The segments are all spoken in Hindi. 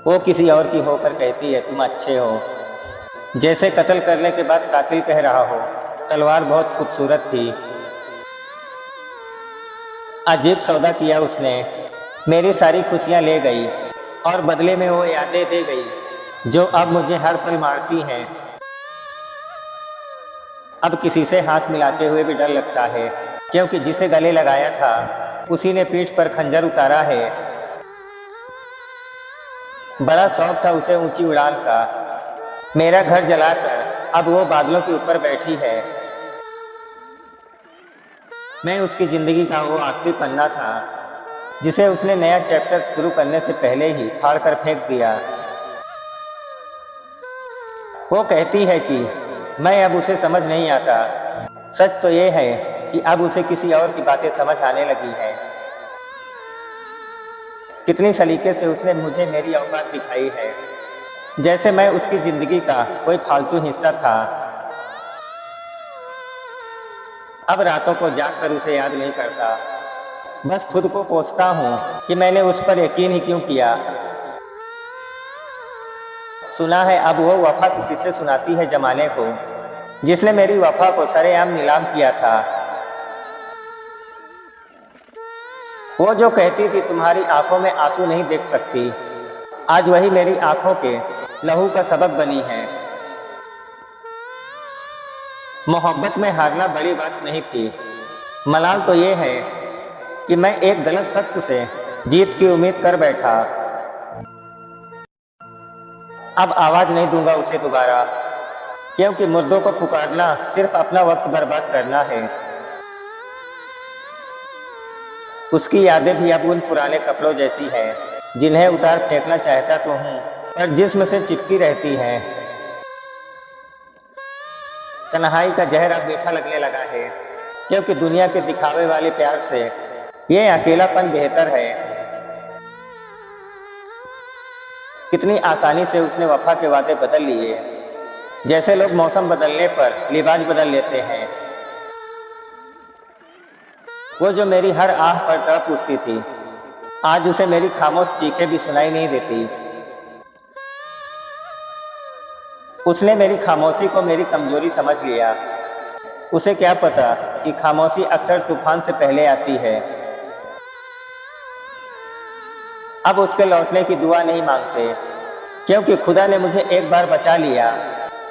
वो किसी और की होकर कहती है तुम अच्छे हो, जैसे कत्ल करने के बाद कातिल कह रहा हो तलवार बहुत खूबसूरत थी। अजीब सौदा किया उसने, मेरी सारी खुशियाँ ले गई और बदले में वो यादें दे गई जो अब मुझे हर पल मारती हैं। अब किसी से हाथ मिलाते हुए भी डर लगता है, क्योंकि जिसे गले लगाया था उसी ने पीठ पर खंजर उतारा है। बड़ा शौक था उसे ऊंची उड़ान का, मेरा घर जलाकर अब वो बादलों के ऊपर बैठी है। मैं उसकी ज़िंदगी का वो आखिरी पन्ना था जिसे उसने नया चैप्टर शुरू करने से पहले ही फाड़ कर फेंक दिया। वो कहती है कि मैं अब उसे समझ नहीं आता। सच तो ये है कि अब उसे किसी और की बातें समझ आने लगी है। कितनी सलीके से उसने मुझे मेरी औकात दिखाई है, जैसे मैं उसकी ज़िंदगी का कोई फालतू हिस्सा था। अब रातों को जाग कर उसे याद नहीं करता, बस खुद को कोसता हूँ कि मैंने उस पर यकीन ही क्यों किया। सुना है अब वो वफा के किस्से सुनाती है जमाने को, जिसने मेरी वफा को सरेआम नीलाम किया था। वो जो कहती थी तुम्हारी आंखों में आंसू नहीं देख सकती, आज वही मेरी आंखों के लहू का सबब बनी है। मोहब्बत में हारना बड़ी बात नहीं थी, मलाल तो ये है कि मैं एक गलत शख्स से जीत की उम्मीद कर बैठा। अब आवाज़ नहीं दूंगा उसे दोबारा, क्योंकि मुर्दों को पुकारना सिर्फ अपना वक्त बर्बाद करना है। उसकी यादें भी अब उन पुराने कपड़ों जैसी हैं जिन्हें उतार फेंकना चाहता तो हूँ, पर जिस्म से चिपकी रहती हैं। तन्हाई का जहर अब मीठा लगने लगा है, क्योंकि दुनिया के दिखावे वाले प्यार से ये अकेलापन बेहतर है। कितनी आसानी से उसने वफा के वादे बदल लिए, जैसे लोग मौसम बदलने पर लिबास बदल लेते हैं। वो जो मेरी हर आह पर तड़प उठती थी, आज उसे मेरी खामोश चीखें भी सुनाई नहीं देती। उसने मेरी खामोशी को मेरी कमजोरी समझ लिया। उसे क्या पता कि खामोशी अक्सर तूफान से पहले आती है। अब उसके लौटने की दुआ नहीं मांगते, क्योंकि खुदा ने मुझे एक बार बचा लिया,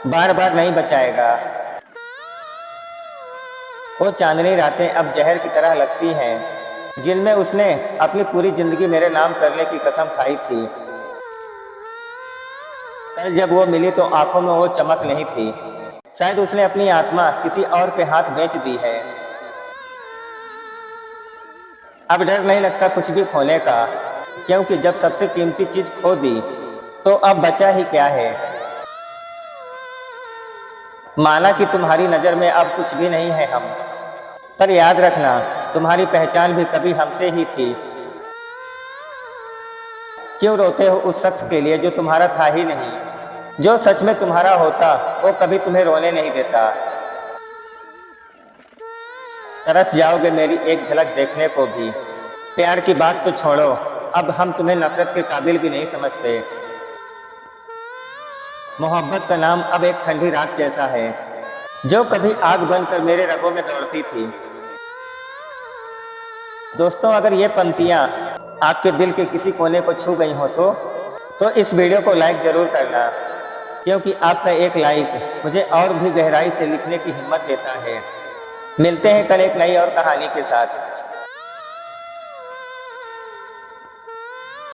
बार बार नहीं बचाएगा। वो चांदनी रातें अब जहर की तरह लगती हैं, जिनमें उसने अपनी पूरी जिंदगी मेरे नाम करने की कसम खाई थी। कल जब वो मिली तो आंखों में वो चमक नहीं थी, शायद उसने अपनी आत्मा किसी और के हाथ बेच दी है। अब डर नहीं लगता कुछ भी खोने का, क्योंकि जब सबसे कीमती चीज खो दी तो अब बचा ही क्या है। माना कि तुम्हारी नज़र में अब कुछ भी नहीं है हम, पर याद रखना तुम्हारी पहचान भी कभी हमसे ही थी। क्यों रोते हो उस शख्स के लिए जो तुम्हारा था ही नहीं? जो सच में तुम्हारा होता वो कभी तुम्हें रोने नहीं देता। तरस जाओगे मेरी एक झलक देखने को भी। प्यार की बात तो छोड़ो, अब हम तुम्हें नफरत के काबिल भी नहीं समझते। मोहब्बत का नाम अब एक ठंडी रात जैसा है, जो कभी आग बनकर मेरे रगों में दौड़ती थी। दोस्तों, अगर ये पंक्तियाँ आपके दिल के किसी कोने को छू गई हो तो इस वीडियो को लाइक ज़रूर करना, क्योंकि आपका एक लाइक मुझे और भी गहराई से लिखने की हिम्मत देता है। मिलते हैं कल एक नई और कहानी के साथ।